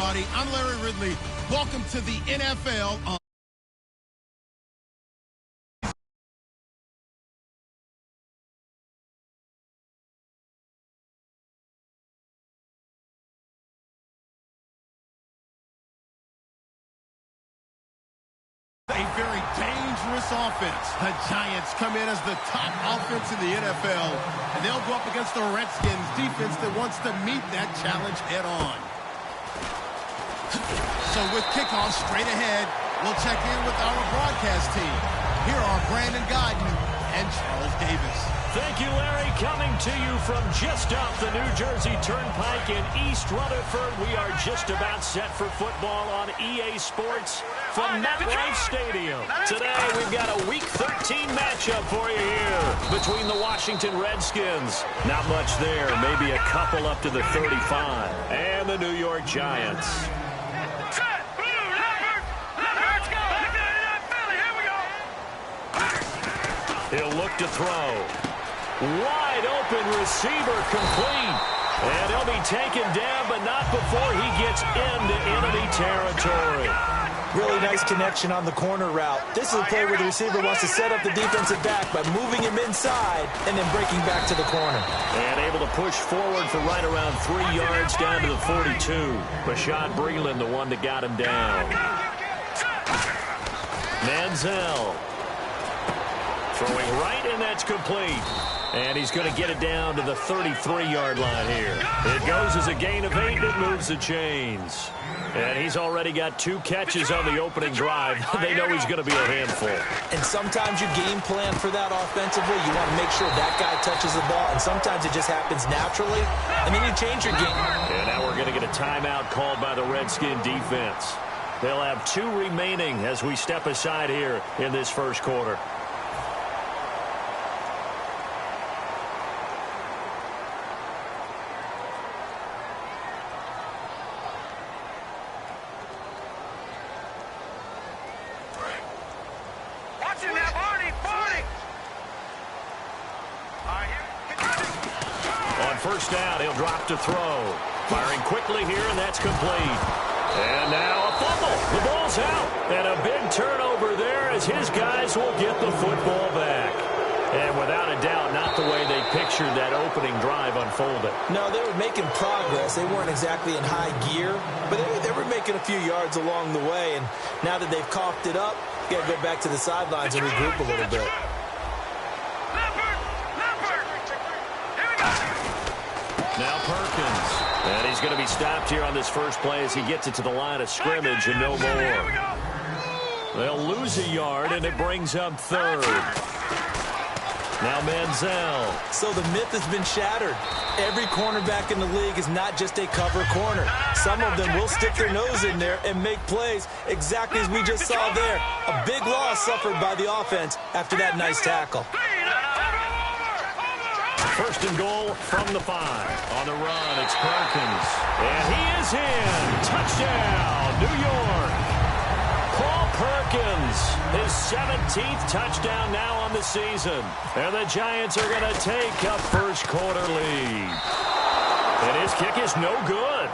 everybody. I'm Larry Ridley. Welcome to the NFL. A very dangerous offense. The Giants come in as the top offense in the NFL, and they'll go up against the Redskins defense that wants to meet that challenge head on. So with kickoff straight ahead, we'll check in with our broadcast team. Here are Brandon Guyton and Charles Davis. Thank you, Larry. Coming to you from just off the New Jersey Turnpike in East Rutherford. We are just about set for football on EA Sports from MetLife Stadium. Today, we've got a Week 13 matchup for you here between the Washington Redskins. Not much there, maybe a couple up to the 35. And the New York Giants. He'll look to throw. Wide open receiver complete. And he'll be taken down, but not before he gets into enemy territory. Really nice connection on the corner route. This is a play where the receiver wants to set up the defensive back by moving him inside and then breaking back to the corner. And able to push forward for right around 3 yards down to the 42. Bashad Breeland, the one that got him down. Manziel. Throwing right, and that's complete. And he's going to get it down to the 33-yard line here. It goes as a gain of 8, and it moves the chains. And he's already got 2 catches on the opening drive. They know he's going to be a handful. And sometimes you game plan for that offensively. You want to make sure that guy touches the ball, and sometimes it just happens naturally, and then you change your game. And now we're going to get a timeout called by the Redskin defense. They'll have 2 remaining as we step aside here in this first quarter. First down, he'll drop to throw. Firing quickly here, and that's complete. And now a fumble. The ball's out. And a big turnover there as his guys will get the football back. And without a doubt, not the way they pictured that opening drive unfolded. No, they were making progress. They weren't exactly in high gear, but they were making a few yards along the way. And now that they've coughed it up, you got to go back to the sidelines and regroup a little bit. Now Perkins. And he's going to be stopped here on this first play as he gets it to the line of scrimmage and no more. They'll lose a yard, and it brings up third. Now Manziel. So the myth has been shattered. Every cornerback in the league is not just a cover corner. Some of them will stick their nose in there and make plays exactly as we just saw there. A big loss suffered by the offense after that nice tackle. First and goal from the 5. On the run, it's Perkins. And he is in. Touchdown, New York. Paul Perkins, his 17th touchdown now on the season. And the Giants are going to take a first quarter lead. And his kick is no good.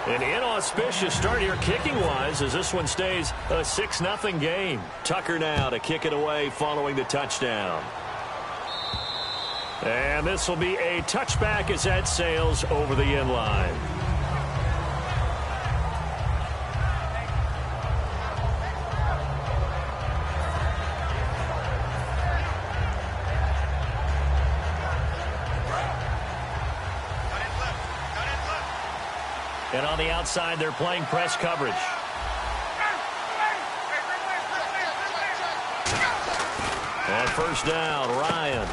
An inauspicious start here kicking-wise as this one stays a 6-0 game. Tucker now to kick it away following the touchdown. And this will be a touchback as that sails over the end line. And on the outside, they're playing press coverage. On first down, Ryan.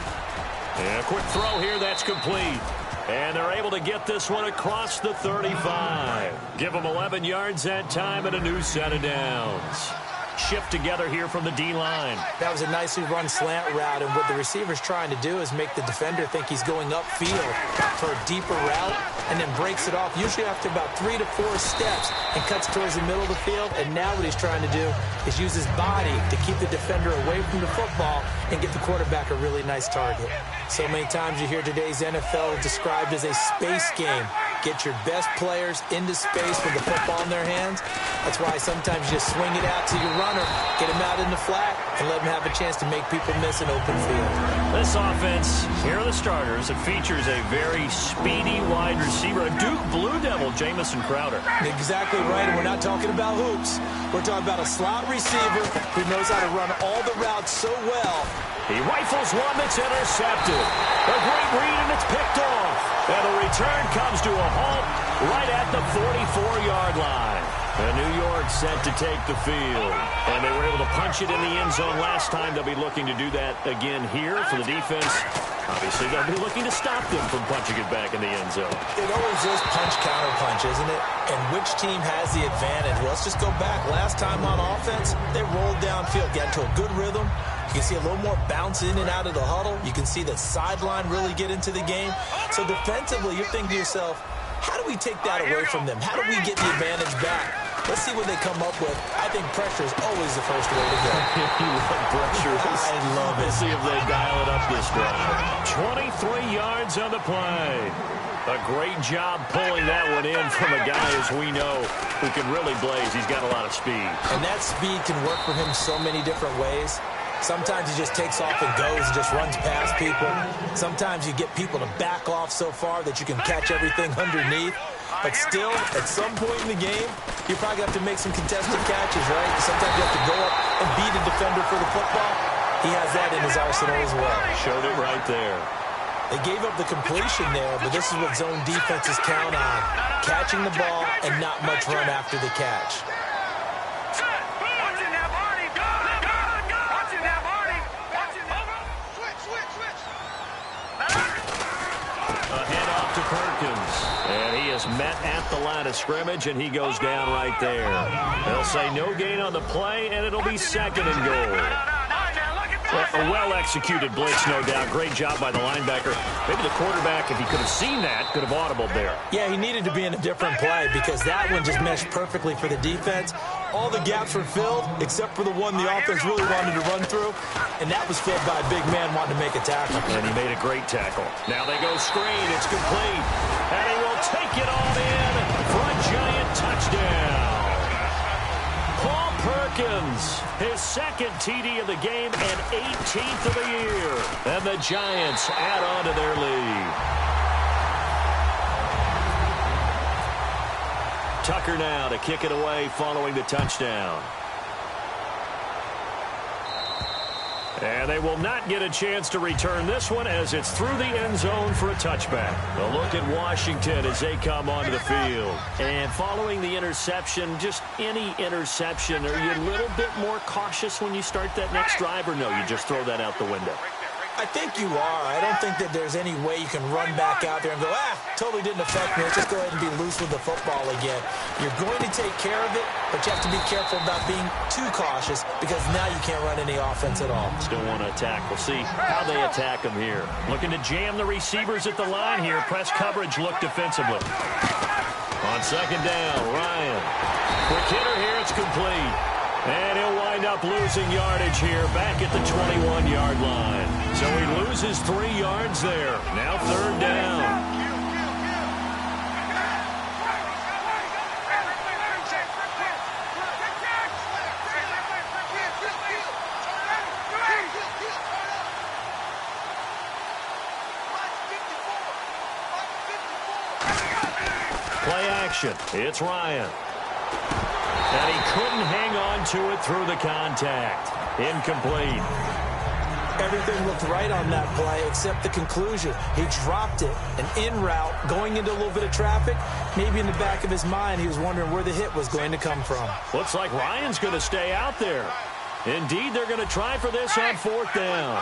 And a quick throw here, that's complete. And they're able to get this one across the 35. Give them 11 yards that time and a new set of downs. Shift together here from the D-line. That was a nicely run slant route, and what the receiver's trying to do is make the defender think he's going upfield for a deeper route, and then breaks it off, usually after about 3 to 4 steps, and cuts towards the middle of the field. And now what he's trying to do is use his body to keep the defender away from the football and get the quarterback a really nice target. So many times you hear today's NFL described as a space game. get your best players into space with the football in their hands. That's why sometimes you just swing it out to your runner, get him out in the flat, and let him have a chance to make people miss an open field. This offense, here are the starters. It features a very speedy wide receiver, a Duke Blue Devil, Jamison Crowder. Exactly right, and we're not talking about hoops. We're talking about a slot receiver who knows how to run all the routes so well. He rifles one that's intercepted. A great read, and it's picked off. And the return comes to a halt right at the 44-yard line. And New York set to take the field. And they were able to punch it in the end zone last time. They'll be looking to do that again here for the defense. Obviously, they'll be looking to stop them from punching it back in the end zone. It always is punch-counter-punch, isn't it? And which team has the advantage? Well, let's just go back. Last time on offense, they rolled downfield, got into a good rhythm. You can see a little more bounce in and out of the huddle. You can see the sideline really get into the game. So defensively, you're thinking to yourself, how do we take that away from them? How do we get the advantage back? Let's see what they come up with. I think pressure is always the first way to go. You love pressure. I love it. Let's see if they dial it up this drive. 23 yards on the play. A great job pulling that one in from a guy, as we know, who can really blaze. He's got a lot of speed. And that speed can work for him so many different ways. Sometimes he just takes off and goes and just runs past people. Sometimes you get people to back off so far that you can catch everything underneath. But still, at some point in the game, you probably have to make some contested catches, right? Sometimes you have to go up and beat a defender for the football. He has that in his arsenal as well. Showed it right there. They gave up the completion there, but this is what zone defenses count on. Catching the ball and not much run after the catch. And he is met at the line of scrimmage, and he goes down right there. They'll say no gain on the play, and it'll be second and goal. A well-executed blitz, no doubt. Great job by the linebacker. Maybe the quarterback, if he could have seen that, could have audibled there. Yeah, he needed to be in a different play because that one just meshed perfectly for the defense. All the gaps were filled except for the one the offense really wanted to run through, and that was filled by a big man wanting to make a tackle. And he made a great tackle. Now they go screen. It's complete. And he will take it on in for a giant touchdown. Paul Perkins, his second TD of the game and 18th of the year. And the Giants add on to their lead. Tucker now to kick it away following the touchdown. And they will not get a chance to return this one as it's through the end zone for a touchback. A look at Washington as they come onto the field. And following the interception, just any interception, are you a little bit more cautious when you start that next drive, or no, you just throw that out the window? I think you are. I don't think that there's any way you can run back out there and go, totally didn't affect me. Let's just go ahead and be loose with the football again. You're going to take care of it, but you have to be careful about being too cautious because now you can't run any offense at all. Still want to attack. We'll see how they attack them here. Looking to jam the receivers at the line here. Press coverage look defensively. On second down, Ryan. Quick hitter here. It's complete. And he'll wind up losing yardage here back at the 21-yard line. So he loses 3 yards there. Now third down. Play action. It's Ryan. And he couldn't hang on to it through the contact. Incomplete. Everything looked right on that play except the conclusion. He dropped it, an in route, going into a little bit of traffic. Maybe in the back of his mind, he was wondering where the hit was going to come from. Looks like Ryan's going to stay out there. Indeed, they're going to try for this on fourth down.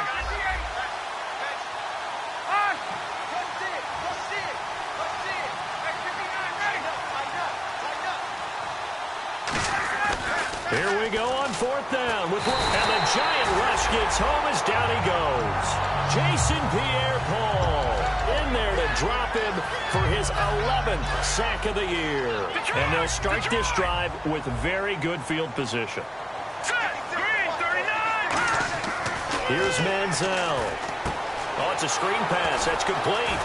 Here we go on fourth down. And the giant rush gets home as down he goes. Jason Pierre-Paul in there to drop him for his 11th sack of the year. And they'll start this drive with very good field position. Here's Manziel. Oh, it's a screen pass. That's complete.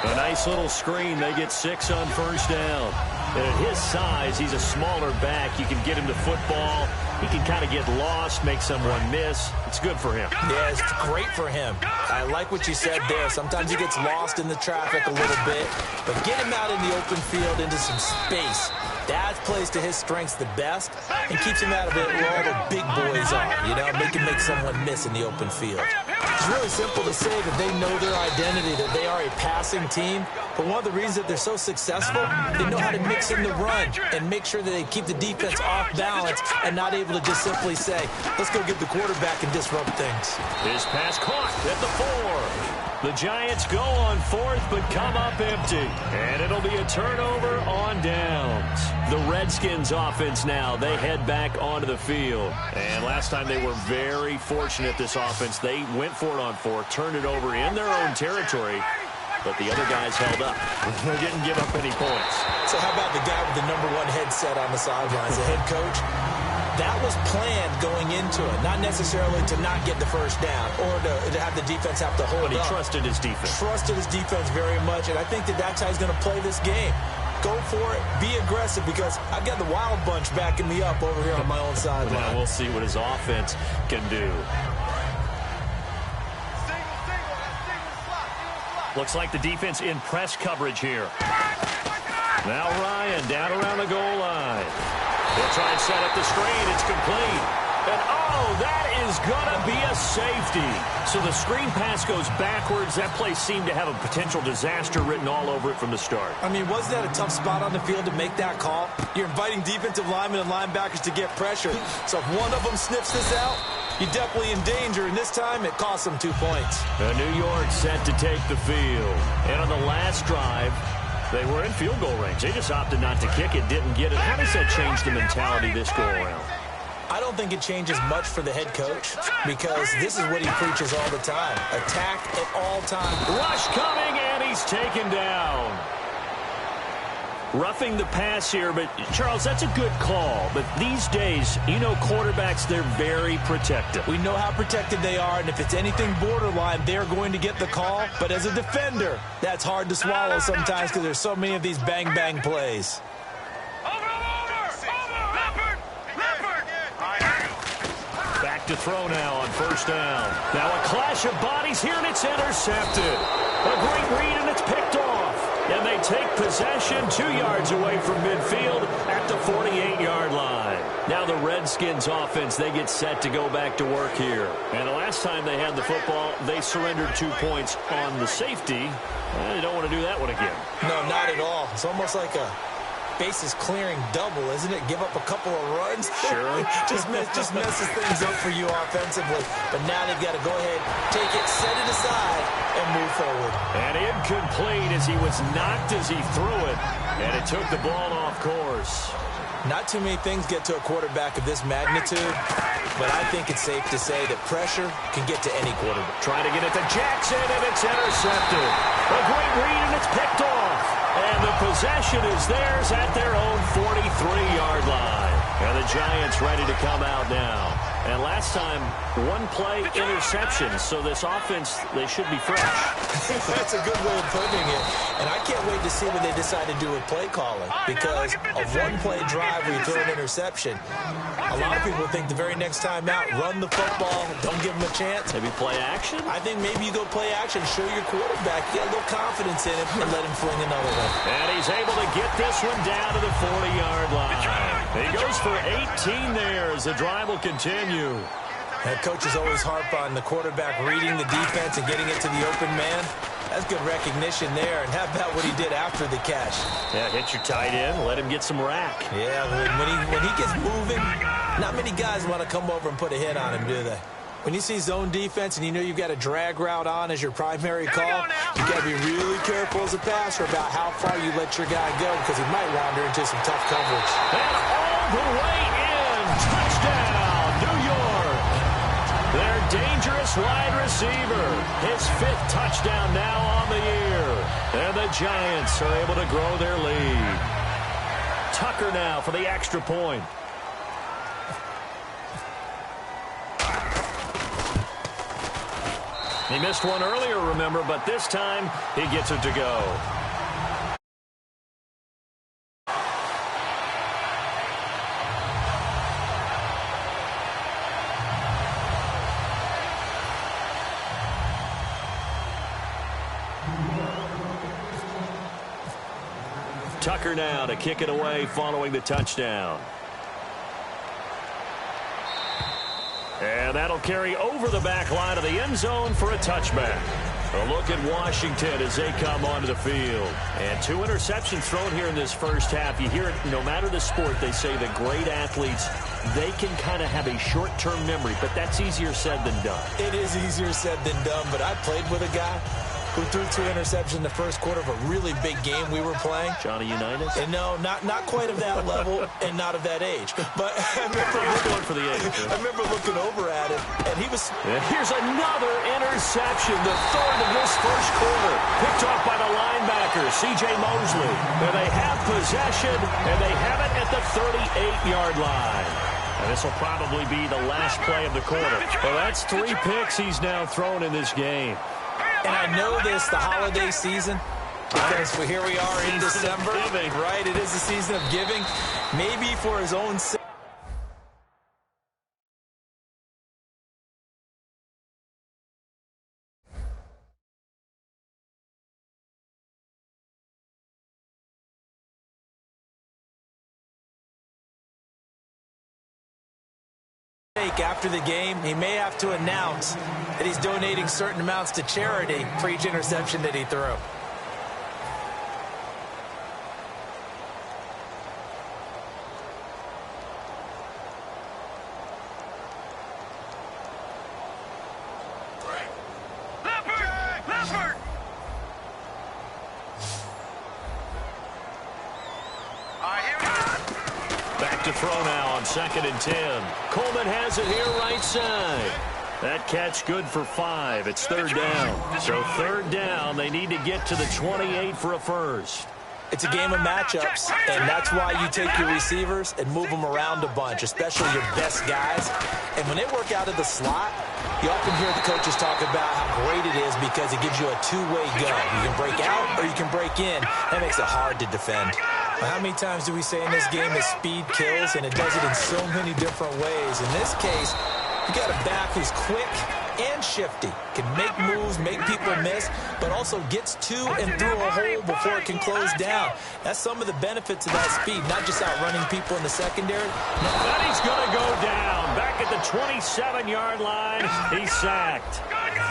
A nice little screen. They get 6 on first down. And at his size, he's a smaller back. You can get him to football. He can kind of get lost, make someone miss. It's good for him. Yeah, it's great for him. I like what you said there. Sometimes he gets lost in the traffic a little bit, but get him out in the open field into some space. That plays to his strengths the best and keeps him out of it where all the big boys are, you know, make someone miss in the open field. It's really simple to say that they know their identity, that they are a passing team, but one of the reasons that they're so successful, they know how to mix in the run and make sure that they keep the defense off balance and not able to just simply say, let's go get the quarterback and disrupt things. His pass caught at the 4. The Giants go on 4th, but come up empty. And it'll be a turnover on downs. The Redskins offense now, they head back onto the field. And last time they were very fortunate, this offense. They went for it on 4, turned it over in their own territory, but the other guys held up. They didn't give up any points. So how about the guy with the #1 headset on the sidelines, the head coach? That was planned going into it, not necessarily to not get the first down or to have the defense have to hold up. But he trusted his defense. Trusted his defense very much, and I think that that's how he's going to play this game. Go for it, be aggressive, because I've got the wild bunch backing me up over here on my own sideline. Now we'll see what his offense can do. Looks like the defense in press coverage here. Now Ryan down around the goal line. They'll try and set up the screen. It's complete. And, oh, that is going to be a safety. So the screen pass goes backwards. That play seemed to have a potential disaster written all over it from the start. I mean, wasn't that a tough spot on the field to make that call? You're inviting defensive linemen and linebackers to get pressure. So if one of them sniffs this out, you're definitely in danger. And this time, it cost them 2 points. New York set to take the field. And on the last drive, they were in field goal range. They just opted not to kick it, didn't get it. How does that change the mentality this go-around? I don't think it changes much for the head coach because this is what he preaches all the time. Attack at all times. Rush coming, and he's taken down. Roughing the pass here, but, Charles, that's a good call. But these days, you know, quarterbacks, they're very protective. We know how protected they are, and if it's anything borderline, they're going to get the call. But as a defender, that's hard to swallow sometimes because there's so many of these bang-bang plays. Back to throw now on first down. Now a clash of bodies here, and it's intercepted. A great read, and it's picked off. And they take possession 2 yards away from midfield at the 48-yard line. Now the Redskins offense, they get set to go back to work here. And the last time they had the football, they surrendered 2 points on the safety. They don't want to do that one again. No, not at all. It's almost like a bases clearing double, isn't it? Give up a couple of runs. Sure. just messes things up for you offensively. But now they've got to go ahead, take it, set it aside, and move forward. And incomplete as he was knocked as he threw it. And it took the ball off course. Not too many things get to a quarterback of this magnitude, but I think it's safe to say that pressure can get to any quarterback. Trying to get it to Jackson, and it's intercepted. A great read, and it's picked off. And the possession is theirs at their own 43-yard line. And the Giants ready to come out now. And last time, one play interception. So this offense, they should be fresh. That's a good way of putting it. And I can't wait to see what they decide to do with play calling. Because a one-play drive where you throw an interception, a lot of people think the very next time out, run the football, don't give them a chance. Maybe play action? I think maybe you go play action, show your quarterback, get a little confidence in him, and let him fling another one. And he's able to get this one down to the 40-yard line. He goes for 18 there as the drive will continue. That coaches always harp on the quarterback reading the defense and getting it to the open man. That's good recognition there. And how about what he did after the catch? Yeah, hit your tight end, let him get some rack. Yeah, when he gets moving, not many guys want to come over and put a hit on him, do they? When you see zone defense and you know you've got a drag route on as your primary call, you've got to be really careful as a passer about how far you let your guy go because he might wander into some tough coverage. And all the way in. Touchdown, New York. Their dangerous wide receiver. His 5th touchdown now on the year. And the Giants are able to grow their lead. Tucker now for the extra point. He missed one earlier, remember, but this time he gets it to go. Tucker now to kick it away following the touchdown. And that'll carry over the back line of the end zone for a touchback. A look at Washington as they come onto the field. And 2 interceptions thrown here in this first half. You hear it, no matter the sport, they say the great athletes, they can kind of have a short-term memory, but that's easier said than done. It is easier said than done, but I played with a guy who threw 2 interceptions in the first quarter of a really big game we were playing. Johnny Unitas? And no, not quite of that level and not of that age. But I remember looking over at him, and he was... And here's another interception, the third of this first quarter. Picked off by the linebacker, C.J. Mosley. And they have possession, and they have it at the 38-yard line. And this will probably be the last play of the quarter. Well, that's 3 picks he's now thrown in this game. And I know this, the holiday season, because here we are in December, right? It is the season of giving. Maybe for his own sake. After the game, he may have to announce that he's donating certain amounts to charity for each interception that he threw. Back to throw now on 2nd and 10. Coleman has it here right side. That catch good for 5. It's 3rd down. So 3rd down, they need to get to the 28 for a first. It's a game of matchups, and that's why you take your receivers and move them around a bunch, especially your best guys. And when they work out of the slot, you often hear the coaches talk about how great it is because it gives you a two-way go. You can break out or you can break in. That makes it hard to defend. But how many times do we say in this game that speed kills, and it does it in so many different ways? In this case, you got a back who's quick and shifty, can make moves, make people miss, but also gets to and through a hole before it can close down. That's some of the benefits of that speed, not just outrunning people in the secondary. No. And he's going to go down. Back at the 27-yard line, he's sacked.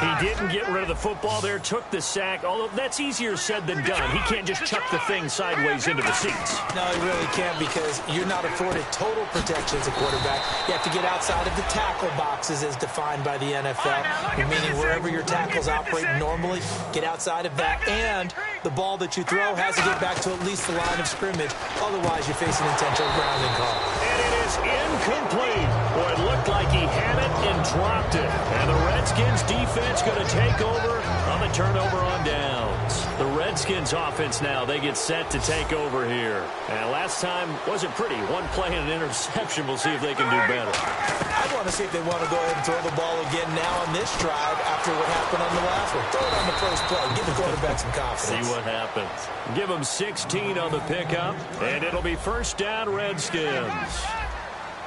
He didn't get rid of the football there, took the sack, although that's easier said than done. He can't just chuck the thing sideways into the seats. No, he really can't because you're not afforded total protection as a quarterback. You have to get outside of the tackle boxes as defined by the NFL, meaning wherever your tackles operate normally, get outside of that, and the ball that you throw has to get back to at least the line of scrimmage. Otherwise, you face an intentional grounding call. And it is incomplete. Boy, it looked like he had it and dropped it. And the Redskins defense going to take over on the turnover on downs. The Redskins offense now, they get set to take over here. And last time wasn't pretty. One play and an interception. We'll see if they can do better. I want to see if they want to go ahead and throw the ball again now on this drive after what happened on the last one. Throw it on the first play. Give the quarterback some confidence. See what happens. Give them 16 on the pickup, and it'll be 1st down Redskins.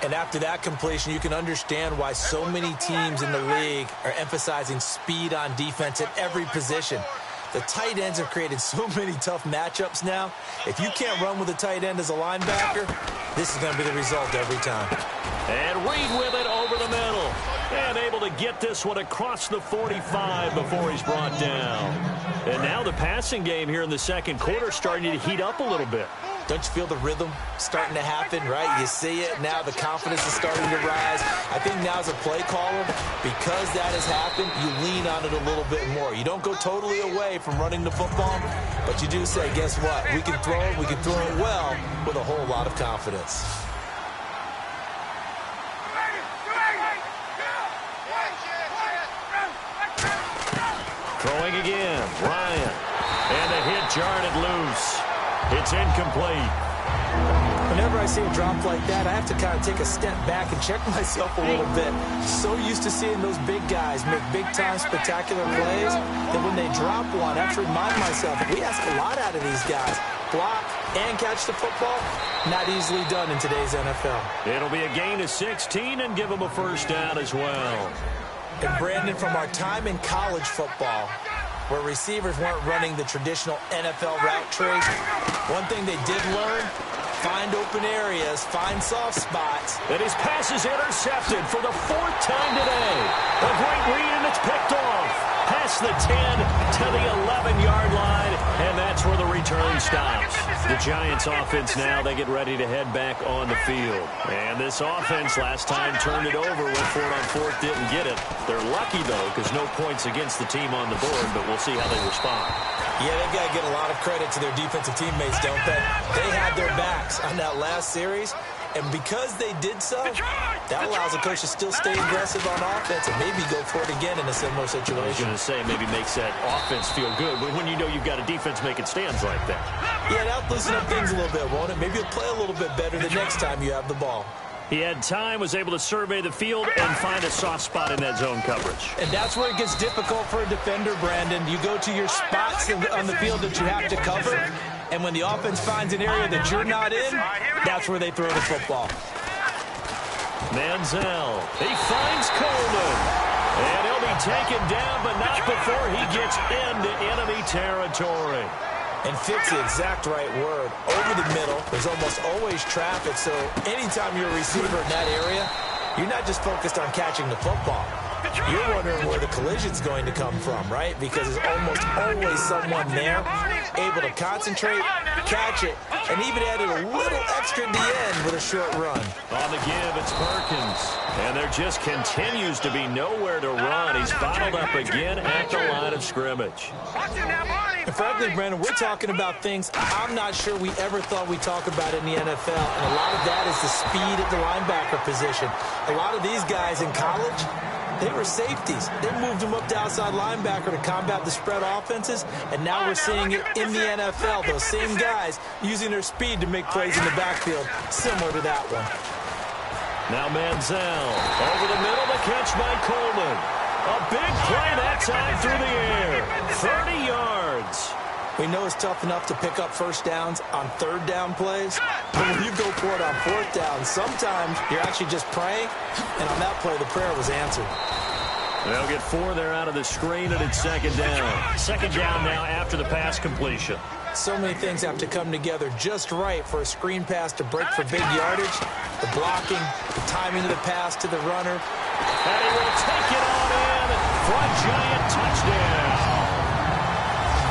And after that completion, you can understand why so many teams in the league are emphasizing speed on defense at every position. The tight ends have created so many tough matchups now. If you can't run with a tight end as a linebacker, this is going to be the result every time. And Reed with it over the middle. And able to get this one across the 45 before he's brought down. And now the passing game here in the second quarter starting to heat up a little bit. Don't you feel the rhythm starting to happen, right? You see it now. The confidence is starting to rise. I think now as a play caller, because that has happened, you lean on it a little bit more. You don't go totally away from running the football, but you do say, guess what? We can throw it. We can throw it well with a whole lot of confidence. Throwing again, Ryan. And the hit jarred it loose. It's incomplete. Whenever I see a drop like that, I have to kind of take a step back and check myself a little bit. So used to seeing those big guys make big-time spectacular plays that when they drop one, I have to remind myself, we ask a lot out of these guys. Block and catch the football, not easily done in today's NFL. It'll be a gain of 16 and give them a first down as well. And Brandon, from our time in college football, where receivers weren't running the traditional NFL route tree, one thing they did learn, find open areas, find soft spots. And his pass is intercepted for the 4th time today. A great read, and it's picked off. Past the 10 to the 11-yard line, and that's where the return stops. The Giants offense now, they get ready to head back on the field. And this offense last time turned it over with 4th on 4th, didn't get it. They're lucky, though, because no points against the team on the board, but we'll see how they respond. Yeah, they've got to get a lot of credit to their defensive teammates, don't they? They had their backs on that last series, and because they did so, that allows the coach to still stay aggressive on offense and maybe go for it again in a similar situation. I was going to say, maybe makes that offense feel good, but when you know you've got a defense making stands like that. Yeah, that'll loosen up things a little bit, won't it? Maybe you'll play a little bit better the next time you have the ball. He had time, was able to survey the field and find a soft spot in that zone coverage. And that's where it gets difficult for a defender, Brandon. You go to your spots on the field that you have to cover, and when the offense finds an area that you're not in, that's where they throw the football. Manziel, he finds Coleman. And he'll be taken down, but not before he gets into enemy territory. And fits the exact right word. Over the middle, there's almost always traffic, so anytime you're a receiver in that area, you're not just focused on catching the football. You're wondering where the collision's going to come from, right? Because there's almost always someone there able to concentrate, catch it, and even added a little extra at the end with a short run. On the give, it's Perkins. And there just continues to be nowhere to run. He's bottled up again at the line of scrimmage. And frankly, Brandon, we're talking about things I'm not sure we ever thought we'd talk about in the NFL. And a lot of that is the speed at the linebacker position. A lot of these guys in college, they were safeties. They moved them up to outside linebacker to combat the spread offenses, and now we're seeing it in the NFL. Those same guys using their speed to make plays in the backfield, similar to that one. Now Manziel, over the middle, the catch by Coleman. A big play that time through the air, 30 yards. We know it's tough enough to pick up first downs on third down plays, but when you go for it on fourth down, sometimes you're actually just praying, and on that play, the prayer was answered. They'll get 4 there out of the screen, and it's second down. Second down now after the pass completion. So many things have to come together just right for a screen pass to break for big yardage. The blocking, the timing of the pass to the runner. And he will take it on in for a giant touchdown.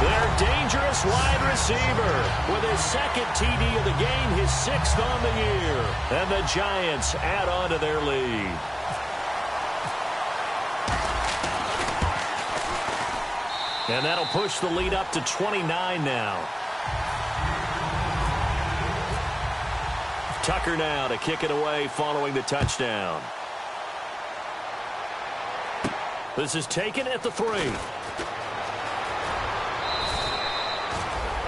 Their dangerous wide receiver with his second TD of the game, his 6th on the year. And the Giants add on to their lead. And that'll push the lead up to 29 now. Tucker now to kick it away following the touchdown. This is taken at the 3.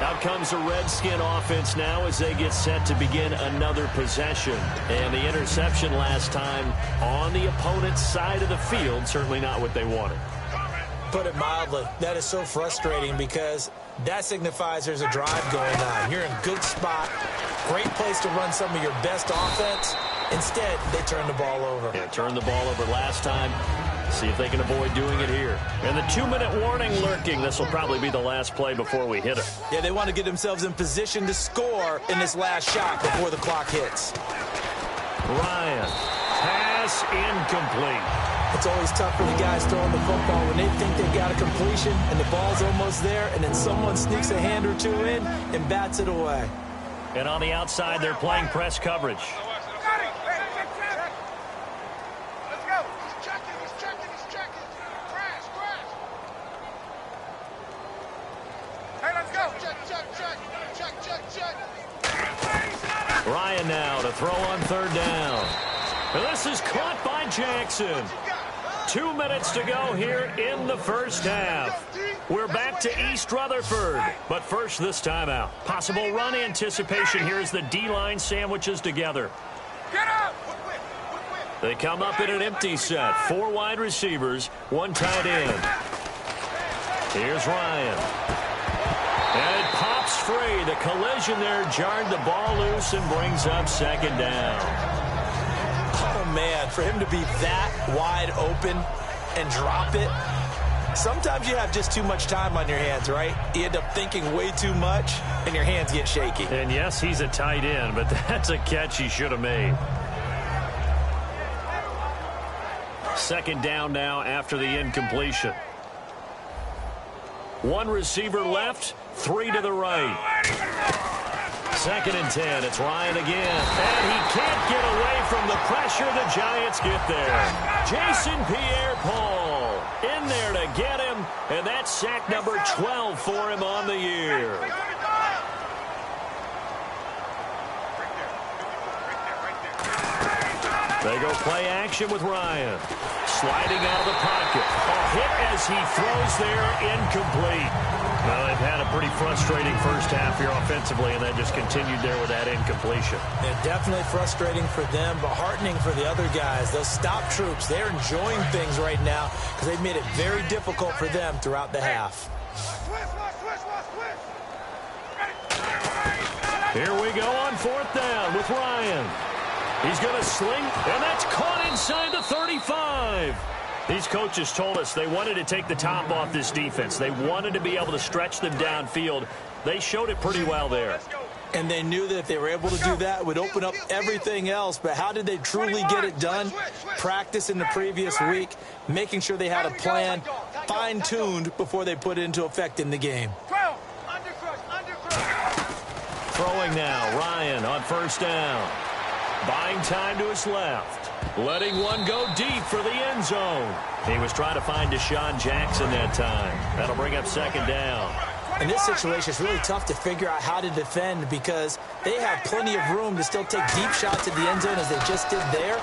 Out comes the Redskin offense now as they get set to begin another possession. And the interception last time on the opponent's side of the field, certainly not what they wanted. Put it mildly, that is so frustrating because that signifies there's a drive going on. You're in a good spot, great place to run some of your best offense. Instead, they turn the ball over. Yeah, turned the ball over last time. See if they can avoid doing it here. And the 2-minute warning lurking. This will probably be the last play before we hit it. Yeah, they want to get themselves in position to score in this last shot before the clock hits. Ryan, pass incomplete. It's always tough for the guys throwing the football when they think they've got a completion and the ball's almost there, and then someone sneaks a hand or two in and bats it away. And on the outside, they're playing press coverage. Ryan now to throw on third down. And this is caught by Jackson. 2 minutes to go here in the first half. We're back to East Rutherford. But first, this timeout. Possible run anticipation here as the D-line sandwiches together. Get up! They come up in an empty set. 4 wide receivers, 1 tight end. Here's Ryan. And it pops free. The collision there jarred the ball loose and brings up second down. Oh, man, for him to be that wide open and drop it. Sometimes you have just too much time on your hands, right? You end up thinking way too much, and your hands get shaky. And yes, he's a tight end, but that's a catch he should have made. Second down now after the incompletion. 1 receiver left, 3 to the right. 2nd and 10. It's Ryan again. And he can't get away from the pressure. The Giants get there. Jason Pierre-Paul in there to get him. And that's sack number 12 for him on the year. They go play action with Ryan. Sliding out of the pocket. A hit as he throws there, incomplete. Well, they've had a pretty frustrating first half here offensively, and that just continued there with that incompletion. They're definitely frustrating for them, but heartening for the other guys. Those stop troops, they're enjoying things right now because they've made it very difficult for them throughout the half. Here we go on 4th down with Ryan. He's going to sling, and that's caught inside the 35. These coaches told us they wanted to take the top off this defense. They wanted to be able to stretch them downfield. They showed it pretty well there. And they knew that if they were able to do that, it would open up everything else. But how did they truly get it done? Practice in the previous week, making sure they had a plan, fine-tuned before they put it into effect in the game. Throwing now, Ryan on 1st down. Buying time to his left. Letting one go deep for the end zone. He was trying to find Deshaun Jackson that time. That'll bring up 2nd down. In this situation, it's really tough to figure out how to defend because they have plenty of room to still take deep shots at the end zone as they just did there.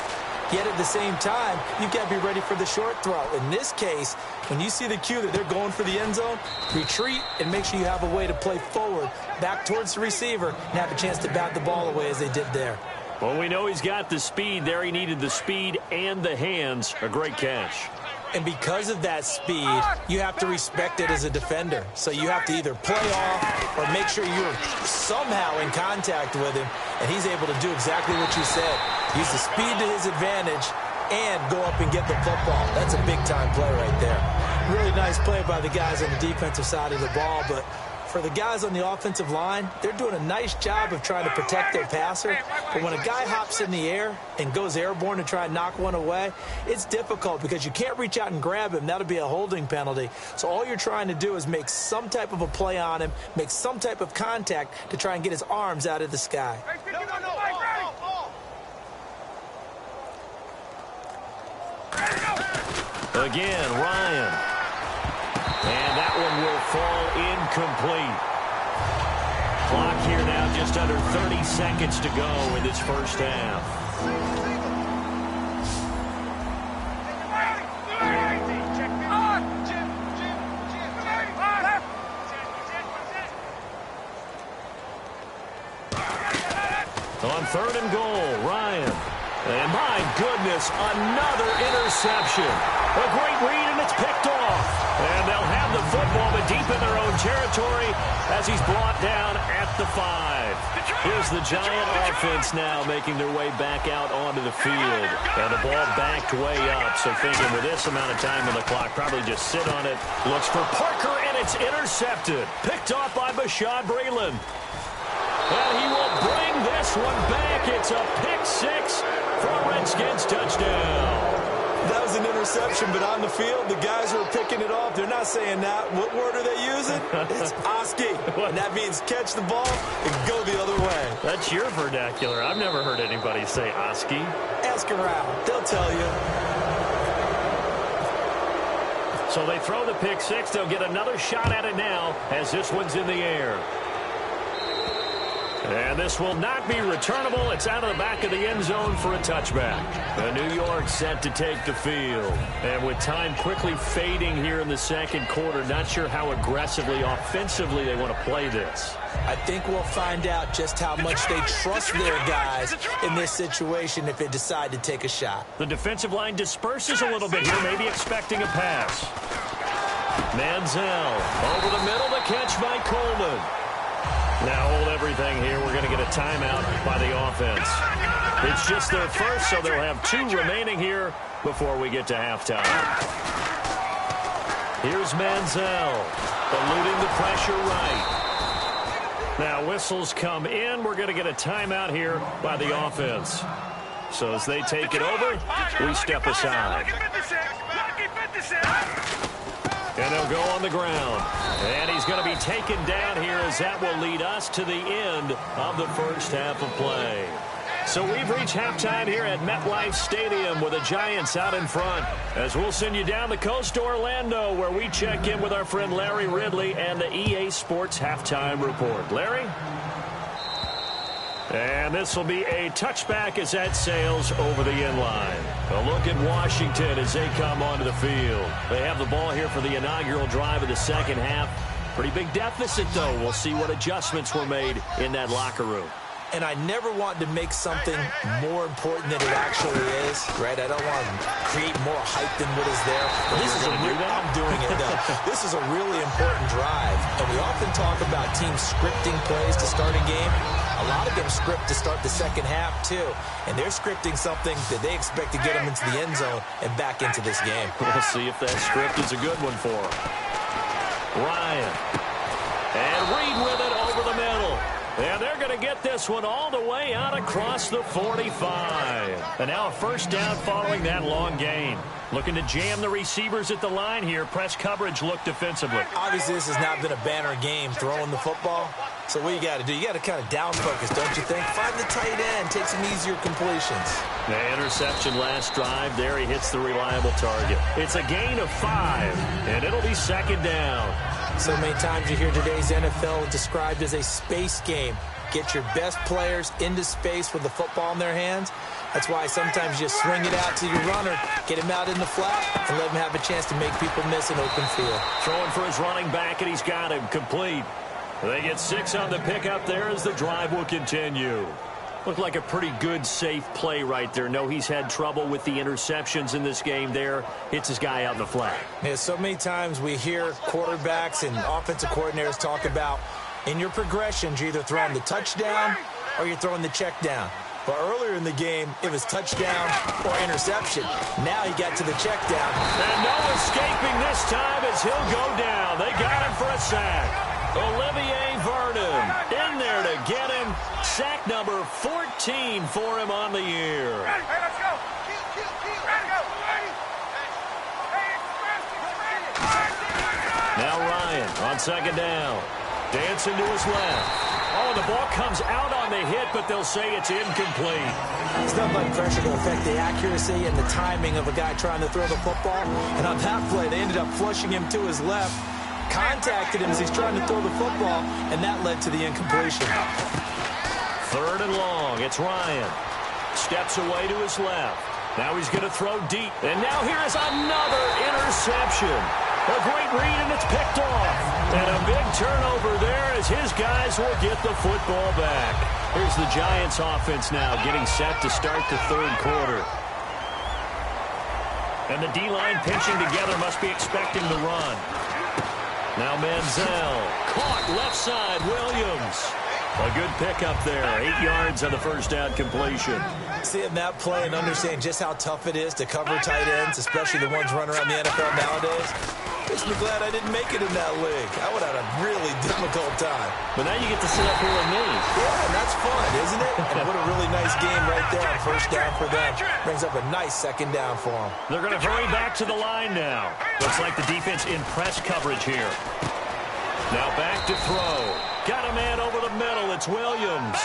Yet at the same time, you've got to be ready for the short throw. In this case, when you see the cue that they're going for the end zone, retreat and make sure you have a way to play forward, back towards the receiver, and have a chance to bat the ball away as they did there. Well, we know he's got the speed there. He needed the speed and the hands. A great catch. And because of that speed, you have to respect it as a defender. So you have to either play off or make sure you're somehow in contact with him, and he's able to do exactly what you said. Use the speed to his advantage and go up and get the football. That's a big-time play right there. Really nice play by the guys on the defensive side of the ball, but for the guys on the offensive line, they're doing a nice job of trying to protect their passer. But when a guy hops in the air and goes airborne to try and knock one away, it's difficult because you can't reach out and grab him. That'll be a holding penalty. So all you're trying to do is make some type of a play on him, make some type of contact to try and get his arms out of the sky. Again, Ryan. And that one will fall incomplete. Clock here now just under 30 seconds to go in this first half. On 3rd and goal, Ryan. And my goodness, another interception. A great read, and it's picked off. And they'll have the football, but deep in their own territory as he's brought down at the 5. Here's the Giant offense now making their way back out onto the field. And the ball backed way up, so thinking with this amount of time on the clock, probably just sit on it. Looks for Parker, and it's intercepted. Picked off by Bashaud Breeland. And he will bring this one back. It's a pick-6 for a Redskins touchdown. That was an interception, but on the field, the guys who are picking it off, they're not saying that. What word are they using? It's Oski. And that means catch the ball and go the other way. That's your vernacular. I've never heard anybody say Oski. Ask around. They'll tell you. So they throw the pick-6. They'll get another shot at it now as this one's in the air. And this will not be returnable. It's out of the back of the end zone for a touchback. New York set to take the field. And with time quickly fading here in the second quarter, not sure how aggressively, offensively they want to play this. I think we'll find out just how much they trust their guys in this situation if they decide to take a shot. The defensive line disperses a little bit here, maybe expecting a pass. Manziel over the middle, the catch by Coleman. Now hold everything here. We're going to get a timeout by the offense. It's just their first, so they'll have 2 remaining here before we get to halftime. Here's Manziel, eluding the pressure right. Now whistles come in. We're going to get a timeout here by the offense. So as they take it over, we step aside. And they'll go on the ground. And he's going to be taken down here as that will lead us to the end of the first half of play. So we've reached halftime here at MetLife Stadium with the Giants out in front. As we'll send you down the coast to Orlando where we check in with our friend Larry Ridley and the EA Sports Halftime Report. Larry? And this will be a touchback as that sails over the end line. A look at Washington as they come onto the field. They have the ball here for the inaugural drive of the second half. Pretty big deficit, though. We'll see what adjustments were made in that locker room. And I never want to make something more important than it actually is, right? I don't want to create more hype than what is there. But this is I'm doing it, though. This is a really important drive. And we often talk about teams scripting plays to start a game. A lot of them script to start the second half, too. And they're scripting something that they expect to get them into the end zone and back into this game. We'll see if that script is a good one for them. Ryan. And Reed with it over the middle. And they're going to get this one all the way out across the 45. And now a first down following that long gain. Looking to jam the receivers at the line here. Press coverage look defensively. Obviously, this has not been a banner game throwing the football. So what you got to do, you got to kind of down focus, don't you think? Find the tight end, take some easier completions. The interception last drive. There he hits the reliable target. It's a gain of 5, and it'll be second down. So many times you hear today's NFL described as a space game. Get your best players into space with the football in their hands. That's why sometimes you swing it out to your runner, get him out in the flat, and let him have a chance to make people miss an open field. Throwing for his running back, and he's got him complete. They get 6 on the pickup there as the drive will continue. Looked like a pretty good, safe play right there. No, he's had trouble with the interceptions in this game there. Hits his guy out in the flat. Yeah, so many times we hear quarterbacks and offensive coordinators talk about in your progressions, you're either throwing the touchdown or you're throwing the check down. But earlier in the game, it was touchdown or interception. Now he got to the check down. And no escaping this time as he'll go down. They got him for a sack. Olivier Vernon in there to get him. Sack number 14 for him on the year. Hey, let's go. Now Ryan on second down. Dancing to his left. Oh, the ball comes out on the hit, but they'll say it's incomplete. Stuff like pressure to affect the accuracy and the timing of a guy trying to throw the football. And on that play, they ended up flushing him to his left. Contacted him as he's trying to throw the football, and that led to the incompletion. 3rd and long. It's Ryan. Steps away to his left. Now he's going to throw deep. And now here is another interception. A great read, and it's picked off. And a big turnover there as his guys will get the football back. Here's the Giants offense now getting set to start the 3rd quarter. And the D-line pinching together, must be expecting the run. Now Manziel, caught left side, Williams. A good pickup there, 8 yards on the first down completion. Seeing that play and understanding just how tough it is to cover tight ends, especially the ones running around the NFL nowadays, makes me glad I didn't make it in that league. I would have had a really difficult time. But now you get to sit up here with me. Yeah, and that's fun, isn't it? And what a really nice game right there on first down for them. Brings up a nice second down for them. They're going to hurry back to the line now. Looks like the defense in press coverage here. Now back to throw. Got a man over the middle. It's Williams.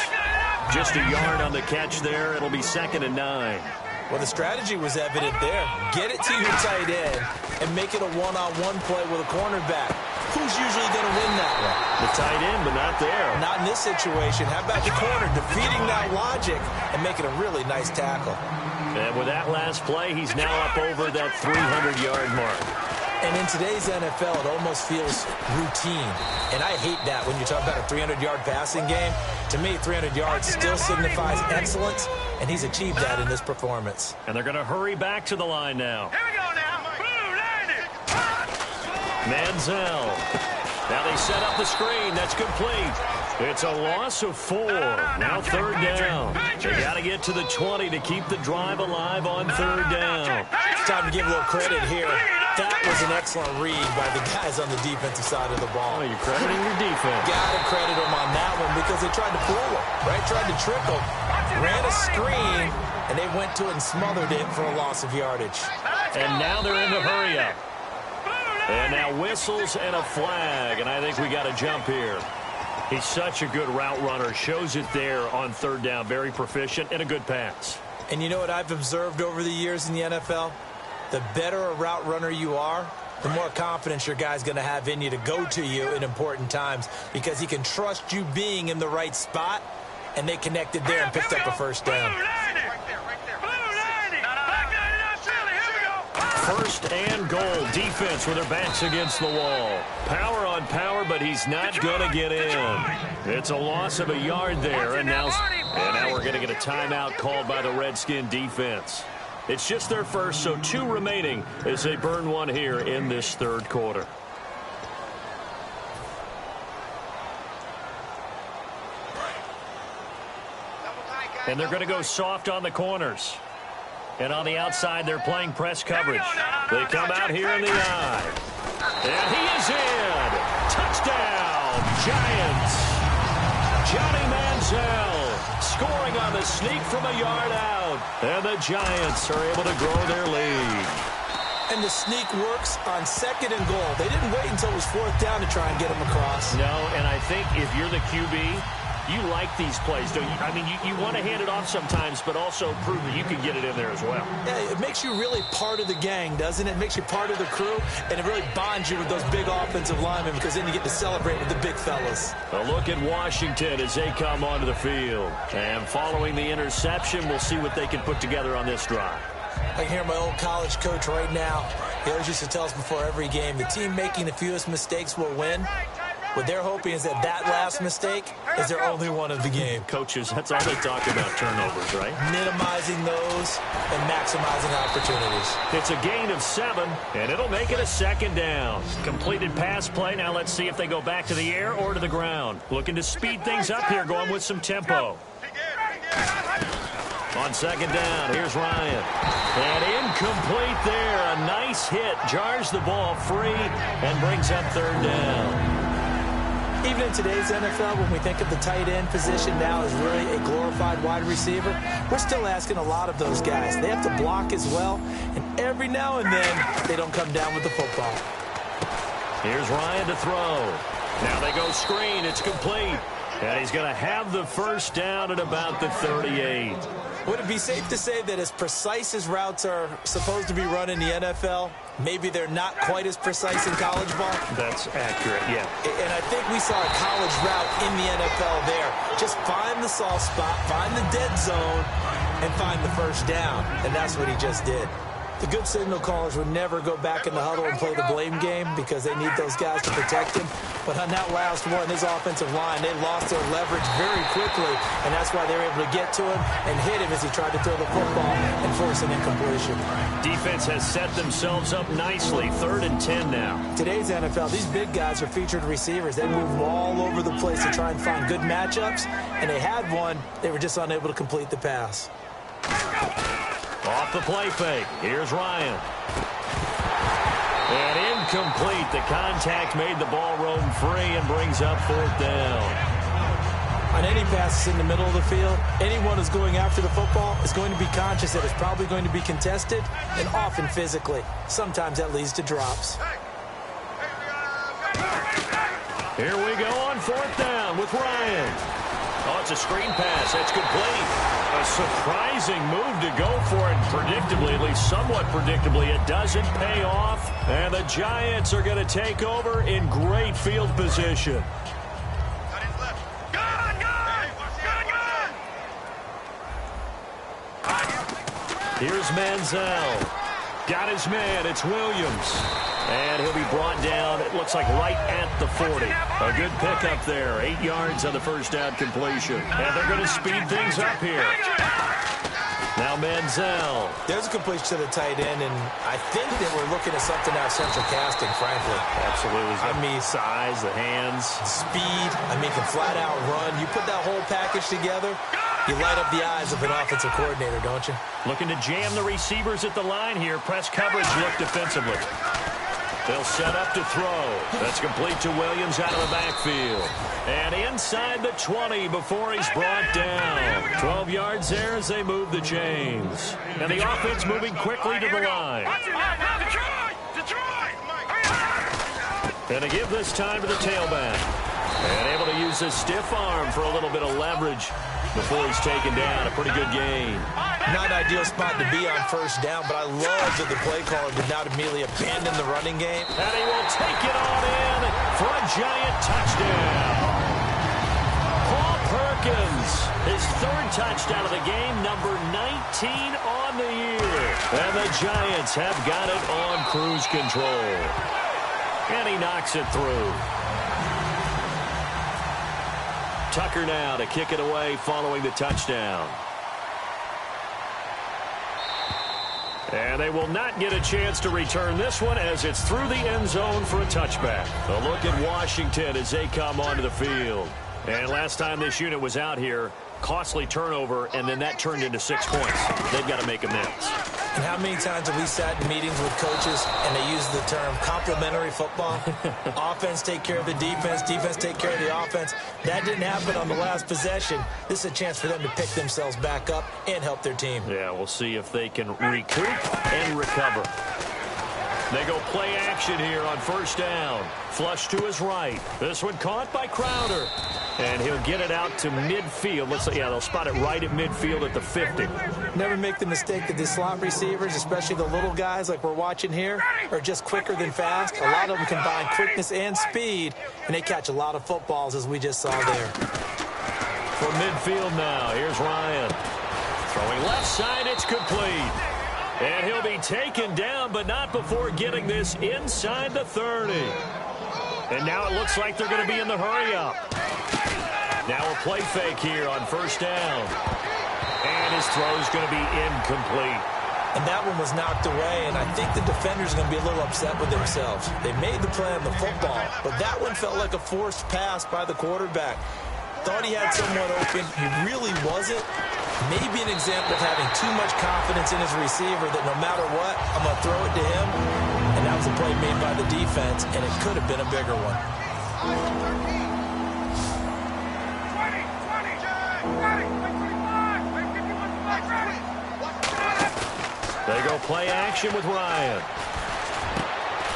Just a yard on the catch there. It'll be 2nd and 9. Well, the strategy was evident there. Get it to your tight end and make it a one-on-one play with a cornerback. Who's usually going to win that one? The tight end, but not there. Not in this situation. How about the corner defeating that logic and making a really nice tackle? And with that last play, he's now up over that 300-yard mark. And in today's NFL, it almost feels routine. And I hate that when you talk about a 300-yard passing game. To me, 300 yards still signifies excellence, and he's achieved that in this performance. And they're going to hurry back to the line now. Here we go now. Manziel. Now they set up the screen. That's complete. It's a loss of 4. Now 3rd down. They got to get to the 20 to keep the drive alive on 3rd down. It's time to give a little credit here. That was an excellent read by the guys on the defensive side of the ball. Oh, you're crediting your defense. Got to credit them on that one because they tried to fool him, right? Tried to trick him. Ran a screen, and they went to it and smothered it for a loss of yardage. And now they're in the hurry-up. And now whistles and a flag, and I think we got a jump here. He's such a good route runner. Shows it there on 3rd down. Very proficient and a good pass. And you know what I've observed over the years in the NFL? The better a route runner you are, the more confidence your guy's going to have in you to go to you in important times because he can trust you being in the right spot, and they connected there and picked up a 1st down. 1st and goal. Defense with their backs against the wall. Power on power, but he's not going to get in. It's a loss of a yard there, and now we're going to get a timeout called by the Redskin defense. It's just their first, so 2 remaining as they burn one here in this 3rd quarter. And they're going to go soft on the corners. And on the outside, they're playing press coverage. They come out here in the eye. And he is in. Touchdown, Giants. Johnny Manziel scoring on the sneak from a yard out. And the Giants are able to grow their lead. And the sneak works on 2nd and goal. They didn't wait until it was 4th down to try and get him across. No, and I think if you're the QB, you like these plays, don't you? I mean, you want to hand it off sometimes, but also prove that you can get it in there as well. Yeah, it makes you really part of the gang, doesn't it? It makes you part of the crew, and it really bonds you with those big offensive linemen because then you get to celebrate with the big fellas. A look at Washington as they come onto the field. And following the interception, we'll see what they can put together on this drive. I can hear my old college coach right now. He always used to tell us before every game, the team making the fewest mistakes will win. What they're hoping is that last mistake is their only one of the game. Coaches, that's all they talk about, turnovers, right? Minimizing those and maximizing opportunities. It's a gain of 7, and it'll make it a 2nd down. Completed pass play. Now let's see if they go back to the air or to the ground. Looking to speed things up here, going with some tempo. On 2nd down, here's Ryan. And incomplete there. A nice hit. Jars the ball free and brings up 3rd down. Even in today's NFL, when we think of the tight end position now as really a glorified wide receiver, we're still asking a lot of those guys. They have to block as well, and every now and then they don't come down with the football. Here's Ryan to throw. Now they go screen. It's complete. And he's going to have the 1st down at about the 38. Would it be safe to say that as precise as routes are supposed to be run in the NFL, maybe they're not quite as precise in college ball? That's accurate, yeah. And I think we saw a college route in the NFL there. Just find the soft spot, find the dead zone, and find the 1st down. And that's what he just did. The good signal callers would never go back in the huddle and play the blame game because they need those guys to protect him. But on that last one, his offensive line, they lost their leverage very quickly, and that's why they were able to get to him and hit him as he tried to throw the football and force an incompletion. Defense has set themselves up nicely. 3rd and 10 now. Today's NFL, these big guys are featured receivers. They move all over the place to try and find good matchups, and they had one. They were just unable to complete the pass. Off the play fake. Here's Ryan. And incomplete. The contact made the ball roam free and brings up 4th down. On any passes in the middle of the field, anyone who's going after the football is going to be conscious that it's probably going to be contested and often physically. Sometimes that leads to drops. Here we go on 4th down with Ryan. Oh, it's a screen pass. That's complete. A surprising move to go for it predictably, at least somewhat predictably. It doesn't pay off, and the Giants are going to take over in great field position. Here's Manziel. Got his man. It's Williams. And he'll be brought down, it looks like right at the 40. A good pickup there. 8 yards on the first down completion. And they're going to speed things up here. Now Manziel. There's a completion to the tight end, and I think that we're looking at something out of central casting, frankly. Absolutely. I mean, size, the hands. Speed. I mean, can flat out run. You put that whole package together, you light up the eyes of an offensive coordinator, don't you? Looking to jam the receivers at the line here. Press coverage look defensively. They'll set up to throw. That's complete to Williams out of the backfield. And inside the 20 before he's brought down. 12 yards there as they move the chains. And the offense moving quickly to the line. And to give this time to the tailback. And able to use his stiff arm for a little bit of leverage before he's taken down. A pretty good gain. Not an ideal spot to be on first down, but I love that the play caller did not immediately abandon the running game. And he will take it on in for a giant touchdown. Paul Perkins, his third touchdown of the game, number 19 on the year. And the Giants have got it on cruise control. And he knocks it through. Tucker now to kick it away following the touchdown. And they will not get a chance to return this one as it's through the end zone for a touchback. A look at Washington as they come onto the field. And last time this unit was out here, costly turnover, and then that turned into 6 points. They've got to make amends. And how many times have we sat in meetings with coaches and they use the term complementary football? Offense take care of the defense, defense take care of the offense. That didn't happen on the last possession. This is a chance for them to pick themselves back up and help their team. Yeah, we'll see if they can recoup and recover. They go play action here on first down. Flush to his right. This one caught by Crowder. And he'll get it out to midfield. Yeah, they'll spot it right at midfield at the 50. Never make the mistake that the slot receivers, especially the little guys like we're watching here, are just quicker than fast. A lot of them combine quickness and speed, and they catch a lot of footballs, as we just saw there. From midfield now, here's Ryan. Throwing left side, it's complete. And he'll be taken down, but not before getting this inside the 30. And now it looks like they're going to be in the hurry-up. Now a play fake here on first down. And his throw is going to be incomplete. And that one was knocked away, and I think the defenders are going to be a little upset with themselves. They made the play on the football, but that one felt like a forced pass by the quarterback. Thought he had someone open. He really wasn't. Maybe an example of having too much confidence in his receiver that no matter what, I'm going to throw it to him. And that was a play made by the defense, and it could have been a bigger one. They go play action with Ryan.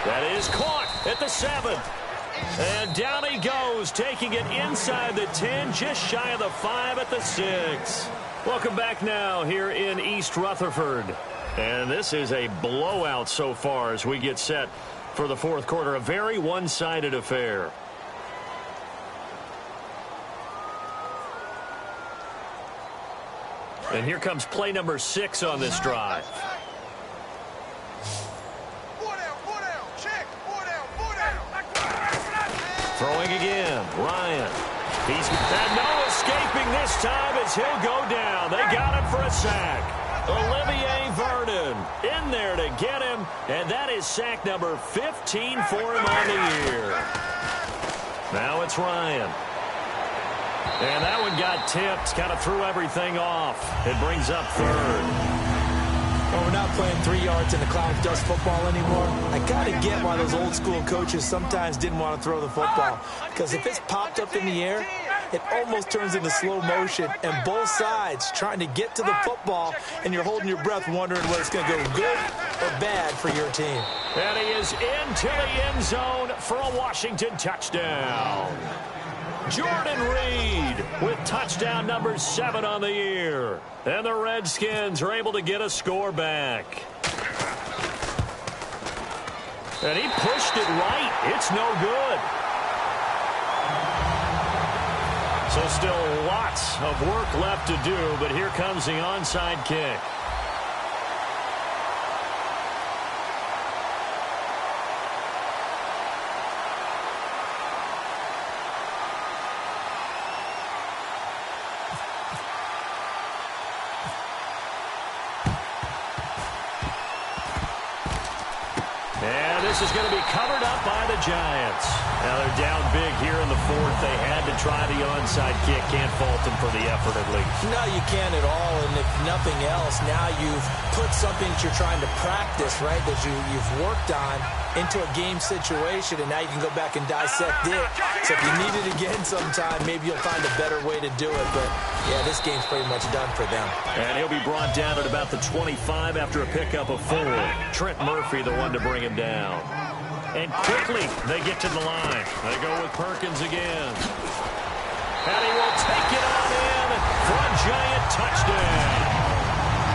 That is caught at the 7. And down he goes, taking it inside the 10, just shy of the 5 at the 6. Welcome back now here in East Rutherford. And this is a blowout so far as we get set for the fourth quarter. A very one-sided affair. And here comes play number 6 on this drive. Throwing again, Ryan. He's had no escaping this time as he'll go down. They got him for a sack. Olivier Vernon in there to get him, and that is sack number 15 for him on the year. Now it's Ryan. And that one got tipped, kind of threw everything off. It brings up third. Well, we're not playing 3 yards in the cloud of dust football anymore. I got to get why those old school coaches sometimes didn't want to throw the football. Because if it's popped up in the air, it almost turns into slow motion. And both sides trying to get to the football, and you're holding your breath wondering whether it's going to go good or bad for your team. And he is into the end zone for a Washington touchdown. Jordan Reed with touchdown number 7 on the year. And the Redskins are able to get a score back. And he pushed it right. It's no good. So still lots of work left to do, but here comes the onside kick. is going to be covered up by the Giants. Now they're down big here in the fourth. They had to try the onside kick. Can't fault them for the effort at least. No, you can't at all. And if nothing else, now you've put something that you're trying to practice, right, that you've worked on into a game situation, and now you can go back and dissect it. So if you need it again sometime, maybe you'll find a better way to do it. But, yeah, this game's pretty much done for them. And he'll be brought down at about the 25 after a pickup of 4. Trent Murphy, the one to bring him down. And quickly, they get to the line. They go with Perkins again. And he will take it on in for a Giant touchdown.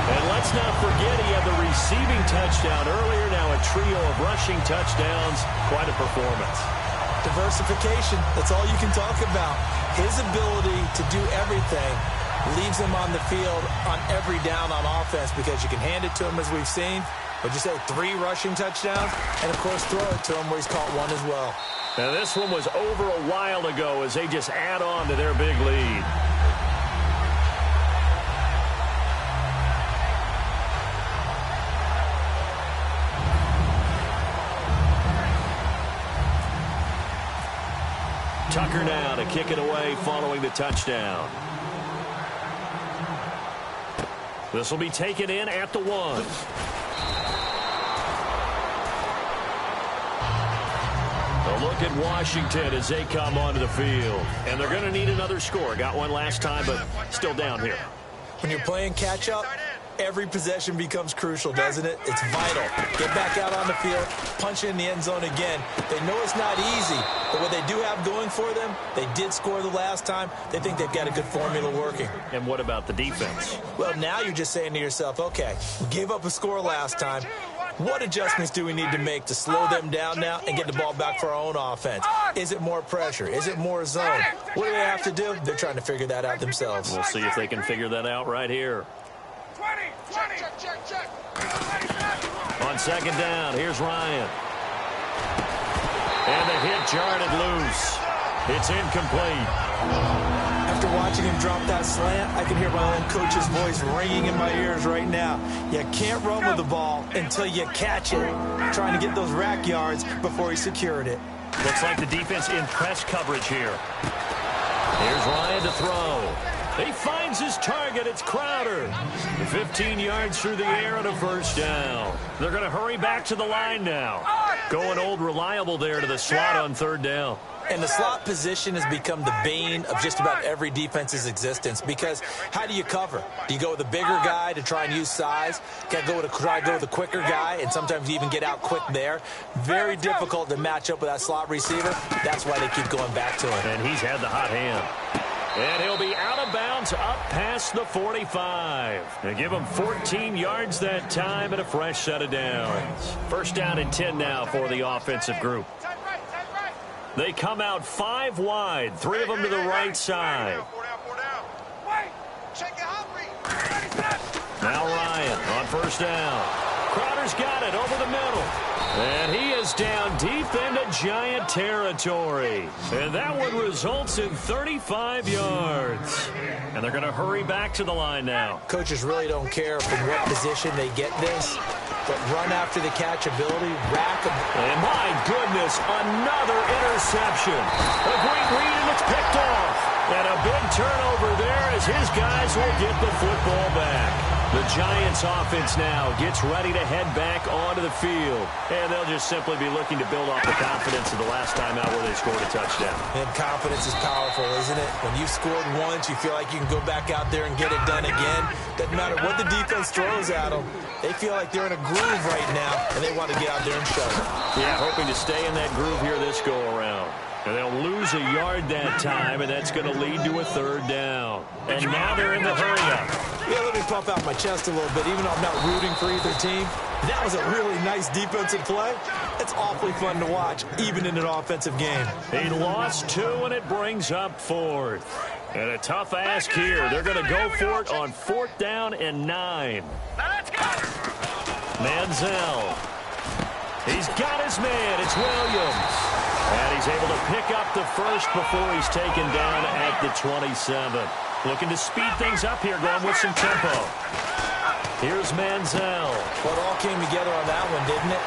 And let's not forget he had the receiving touchdown earlier. Now a trio of rushing touchdowns. Quite a performance. Diversification. That's all you can talk about. His ability to do everything leaves him on the field on every down on offense because you can hand it to him as we've seen. Would you say 3 rushing touchdowns? And, of course, throw it to him where he's caught 1 as well. Now this one was over a while ago as they just add on to their big lead. Tucker now to kick it away following the touchdown. This will be taken in at the 1. A look at Washington as they come onto the field. And they're going to need another score. Got one last time, but still down here. When you're playing catch-up, every possession becomes crucial, doesn't it? It's vital. Get back out on the field, punch in the end zone again. They know it's not easy, but what they do have going for them, they did score the last time. They think they've got a good formula working. And what about the defense? Well, now you're just saying to yourself, okay, we gave up a score last time. What adjustments do we need to make to slow them down now and get the ball back for our own offense? Is it more pressure? Is it more zone? What do they have to do? They're trying to figure that out themselves. We'll see if they can figure that out right here. On second down, here's Ryan. And the hit jarred it loose. It's incomplete. After watching him drop that slant, I can hear my own coach's voice ringing in my ears right now. You can't run with the ball until you catch it. Trying to get those rack yards before he secured it. Looks like the defense in press coverage here. Here's Ryan to throw. He finds his target. It's Crowder. 15 yards through the air and a first down. They're going to hurry back to the line now. Going old reliable there to the slot on third down. And the slot position has become the bane of just about every defense's existence because how do you cover? Do you go with a bigger guy to try and use size? Got to try to go with a quicker guy, and sometimes you even get out quick there. Very difficult to match up with that slot receiver. That's why they keep going back to him. And he's had the hot hand. And he'll be out of bounds up past the 45. They give him 14 yards that time and a fresh set of downs. First down and 10 now for the offensive group. They come out 5 wide, 3 of them to the right side. Now Ryan on first down. Crowder's got it over the middle. And he is down deep into Giant territory. And that one results in 35 yards. And they're going to hurry back to the line now. Coaches really don't care from what position they get this. But run after the catch ability, rack them. And my goodness, another interception. A great read, and it's picked off. And a big turnover there as his guys will get the football back. The Giants offense now gets ready to head back onto the field. And they'll just simply be looking to build off the confidence of the last time out where they scored a touchdown. And confidence is powerful, isn't it? When you've scored once, you feel like you can go back out there and get it done again. Doesn't matter what the defense throws at them. They feel like they're in a groove right now, and they want to get out there and show it. Yeah, hoping to stay in that groove here this go-around. And they'll lose a yard that time, and that's going to lead to a third down. And now they're in the hurry-up. Yeah, let me puff out my chest a little bit. Even though I'm not rooting for either team, that was a really nice defensive play. It's awfully fun to watch, even in an offensive game. He lost 2, and it brings up 4th. And a tough ask here. They're going to go for it on 4th down and 9. Manziel. He's got his man. It's Williams. And he's able to pick up the first before he's taken down at the 27. Looking to speed things up here, going with some tempo. Here's Manziel. Well, it all came together on that one, didn't it?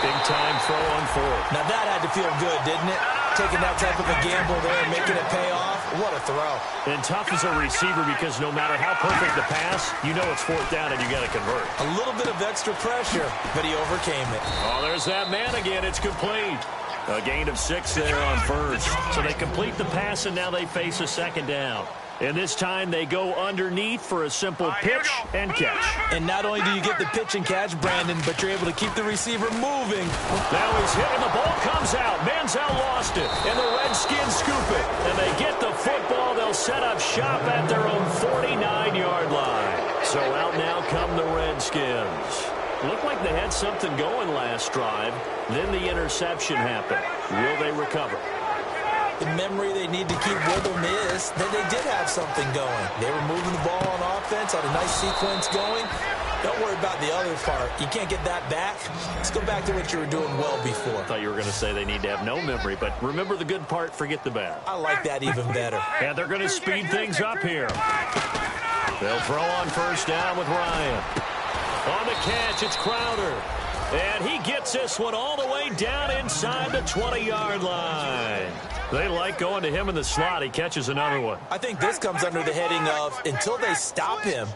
Big-time throw on fourth. Now that had to feel good, didn't it? Taking that type of a gamble there and making it pay off. What a throw. And tough as a receiver because no matter how perfect the pass, you know it's fourth down and you got to convert. A little bit of extra pressure, but he overcame it. Oh, there's that man again. It's complete. A gain of 6 there on first. So they complete the pass, and now they face a second down. And this time they go underneath for a simple pitch and catch. And not only do you get the pitch and catch, Brandon, but you're able to keep the receiver moving. Now he's hit, and the ball comes out. Manziel lost it, and the Redskins scoop it. And they get the football. They'll set up shop at their own 49-yard line. So out now come the Redskins. Looked like they had something going last drive. Then the interception happened. Will they recover? The memory they need to keep with them is that they did have something going. They were moving the ball on offense, had a nice sequence going. Don't worry about the other part. You can't get that back. Let's go back to what you were doing well before. I thought you were going to say they need to have no memory, but remember the good part, forget the bad. I like that even better. And they're going to speed things up here. They'll throw on first down with Ryan. On the catch, it's Crowder. And he gets this one all the way down inside the 20-yard line. They like going to him in the slot. He catches another one. I think this comes under the heading of, until they stop him,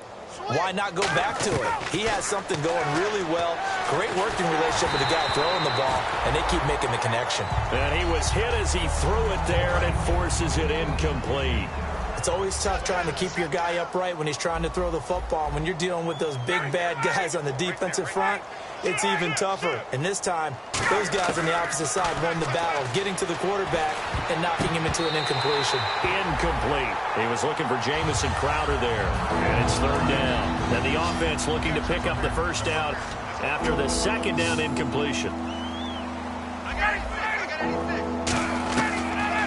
why not go back to it? He has something going really well. Great working relationship with the guy throwing the ball, and they keep making the connection. And he was hit as he threw it there, and it forces it incomplete. It's always tough trying to keep your guy upright when he's trying to throw the football. When you're dealing with those big, bad guys on the defensive front, it's even tougher. And this time, those guys on the opposite side won the battle, getting to the quarterback and knocking him into an incompletion. Incomplete. He was looking for Jamison Crowder there. And it's third down. And the offense looking to pick up the first down after the second down incompletion.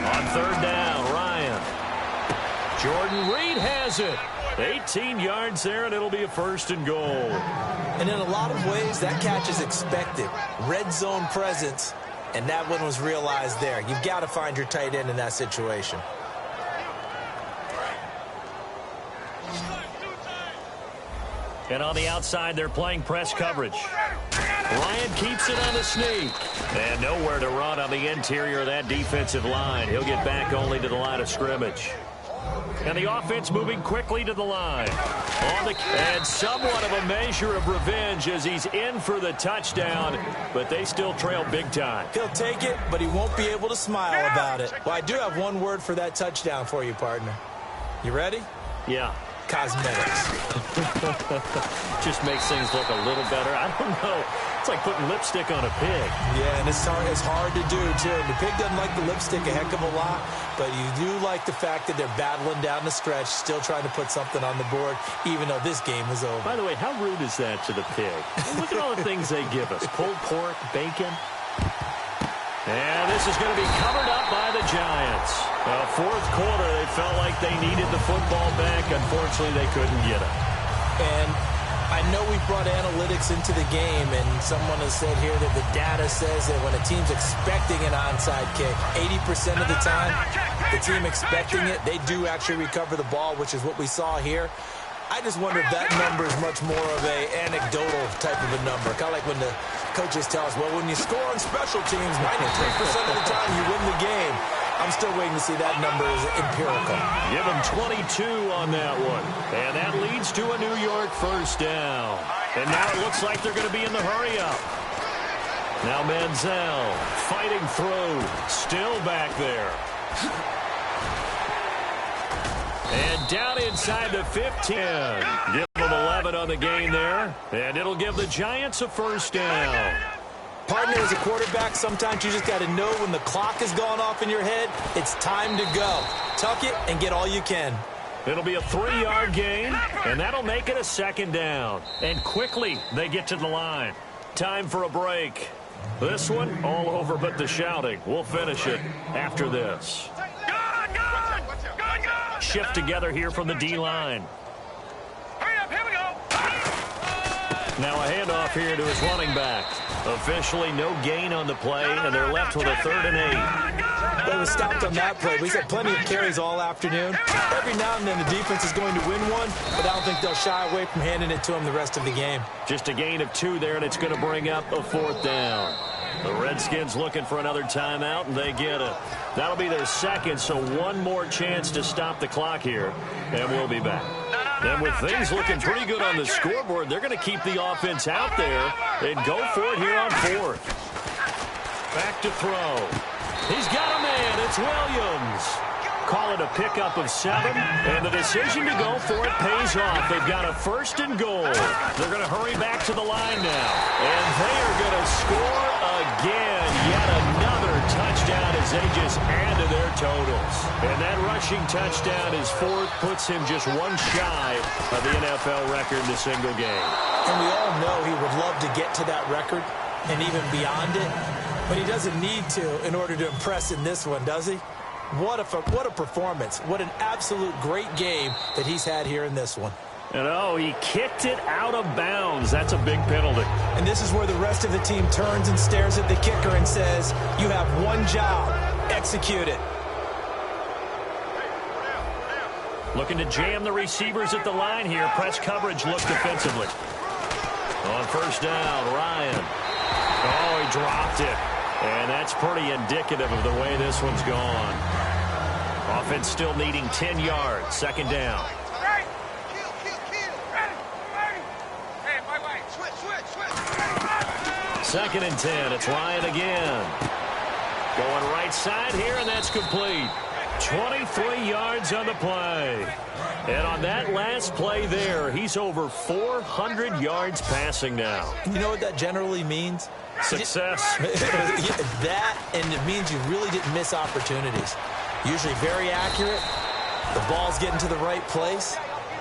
On third down, Ryan. Jordan Reed has it. 18 yards there, and it'll be a first and goal. And in a lot of ways, that catch is expected. Red zone presence, and that one was realized there. You've got to find your tight end in that situation. And on the outside, they're playing press coverage. Ryan keeps it on the sneak. And nowhere to run on the interior of that defensive line. He'll get back only to the line of scrimmage. And the offense moving quickly to the line. And somewhat of a measure of revenge as he's in for the touchdown, but they still trail big time. He'll take it, but he won't be able to smile about it. Well, I do have one word for that touchdown for you, partner. You ready? Yeah. Cosmetics. Just makes things look a little better. I don't know. It's like putting lipstick on a pig. Yeah, and it's hard to do, too. The pig doesn't like the lipstick a heck of a lot, but you do like the fact that they're battling down the stretch, still trying to put something on the board, even though this game is over. By the way, how rude is that to the pig? Look at all the things they give us. Pulled pork, bacon. And this is going to be covered up by the Giants. Fourth quarter, they felt like they needed the football back. Unfortunately, they couldn't get it. And I know we brought analytics into the game, and someone has said here that the data says that when a team's expecting an onside kick, 80% of the time, the team expecting it, they do actually recover the ball, which is what we saw here. I just wonder if that number is much more of a anecdotal type of a number. Kind of like when the coaches tell us, well, when you score on special teams, 93% of the time you win the game. I'm still waiting to see that number is empirical. Give them 22 on that one. And that leads to a New York first down. And now it looks like they're going to be in the hurry-up. Now Manziel fighting through. Still back there. And down inside the 15. Give them 11 on the gain there. And it'll give the Giants a first down. Partner, as a quarterback, sometimes you just got to know when the clock has gone off in your head, it's time to go. Tuck it and get all you can. It'll be a 3-yard gain, and that'll make it a second down. And quickly, they get to the line. Time for a break. This one, all over but the shouting. We'll finish it after this. Shift together here from the D-line. Hurry up, here we go. Now a handoff here to his running back. Officially no gain on the play, and they're left with a 3rd and 8. They were stopped on that play. We've had plenty of carries all afternoon. Every now and then the defense is going to win one, but I don't think they'll shy away from handing it to them the rest of the game. Just a gain of 2 there, and it's going to bring up a 4th down. The Redskins looking for another timeout, and they get it. That'll be their 2nd, so one more chance to stop the clock here, and we'll be back. And with things looking pretty good on the scoreboard, they're going to keep the offense out there and go for it here on 4th. Back to throw. He's got a man. It's Williams. Call it a pickup of 7, and the decision to go for it pays off. They've got a 1st and goal. They're going to hurry back to the line now, and they are going to score again. Yet another touchdown as they just add to their totals. And that rushing touchdown is 4th, puts him just one shy of the NFL record in a single game. And we all know he would love to get to that record and even beyond it, but he doesn't need to in order to impress in this one, does he? What a performance. What an absolute great game that he's had here in this one. And oh, he kicked it out of bounds. That's a big penalty. And this is where the rest of the team turns and stares at the kicker and says, you have one job, execute it. Looking to jam the receivers at the line here. Press coverage looks defensively. On 1st down, Ryan. Oh, he dropped it. And that's pretty indicative of the way this one's gone. Offense still needing 10 yards. 2nd down. Second and 10. It's Ryan again. Going right side here, and that's complete. 23 yards on the play. And on that last play there, he's over 400 yards passing now. You know what that generally means? Success. That, and it means you really didn't miss opportunities. Usually very accurate. The ball's getting to the right place.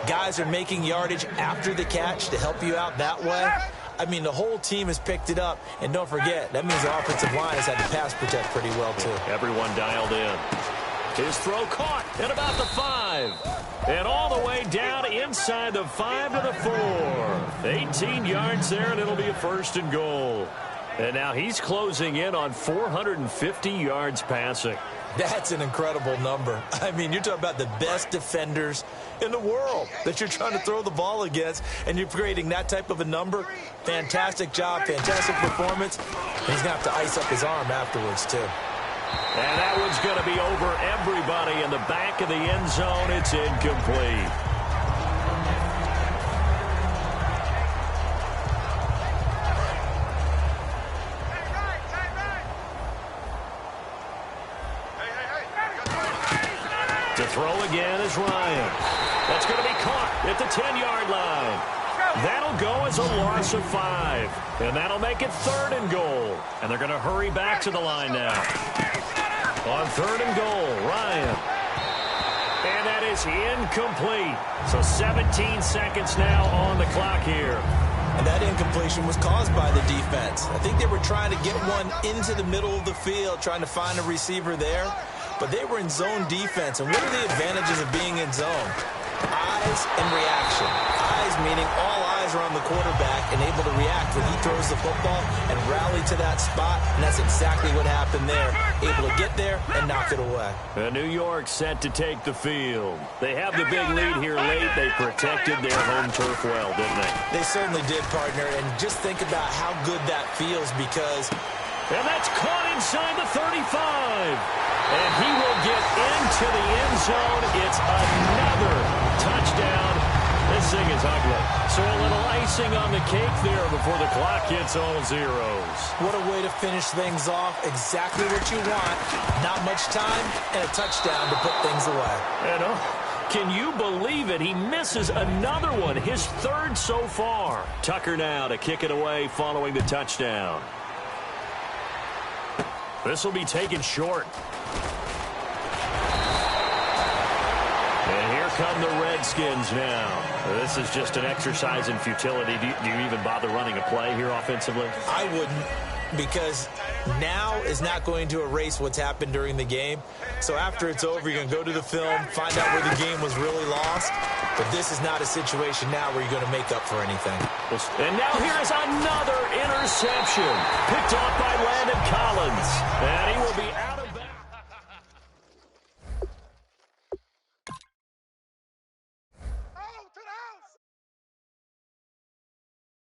Guys are making yardage after the catch to help you out that way. I mean, the whole team has picked it up. And don't forget, that means the offensive line has had to pass protect pretty well, too. Everyone dialed in. His throw caught at about the 5. And all the way down inside the 5 to the 4. 18 yards there, and it'll be a 1st and goal. And now he's closing in on 450 yards passing. That's an incredible number. I mean, you're talking about the best defenders in the world that you're trying to throw the ball against, and you're creating that type of a number. Fantastic job, fantastic performance. And he's going to have to ice up his arm afterwards, too. And that one's going to be over everybody in the back of the end zone. It's incomplete. To throw again is Ryan. That's going to be caught at the 10-yard line. That'll go as a loss of 5. And that'll make it 3rd and goal. And they're going to hurry back to the line now. On 3rd and goal, Ryan. And that is incomplete. So 17 seconds now on the clock here. And that incompletion was caused by the defense. I think they were trying to get one into the middle of the field, trying to find a receiver there. But they were in zone defense. And what are the advantages of being in zone? Eyes and reaction. Eyes meaning all eyes are on the quarterback and able to react when he throws the football and rally to that spot. And that's exactly what happened there. Able to get there and knock it away. And New York set to take the field. They have the big lead here late. They protected their home turf well, didn't they? They certainly did, partner. And just think about how good that feels because... And that's caught inside the 35. And he will get into the end zone. It's another touchdown. This thing is ugly. So a little icing on the cake there before the clock hits all zeros. What a way to finish things off. Exactly what you want. Not much time and a touchdown to put things away. And can you believe it? He misses another one, his 3rd so far. Tucker now to kick it away following the touchdown. This will be taken short. And here come the Redskins now. This is just an exercise in futility. Do you even bother running a play here offensively? I wouldn't, because now is not going to erase what's happened during the game. So after it's over, you're going to go to the film, find out where the game was really lost. But this is not a situation now where you're going to make up for anything. And now here's another interception. Picked off by Landon Collins. And he will be out.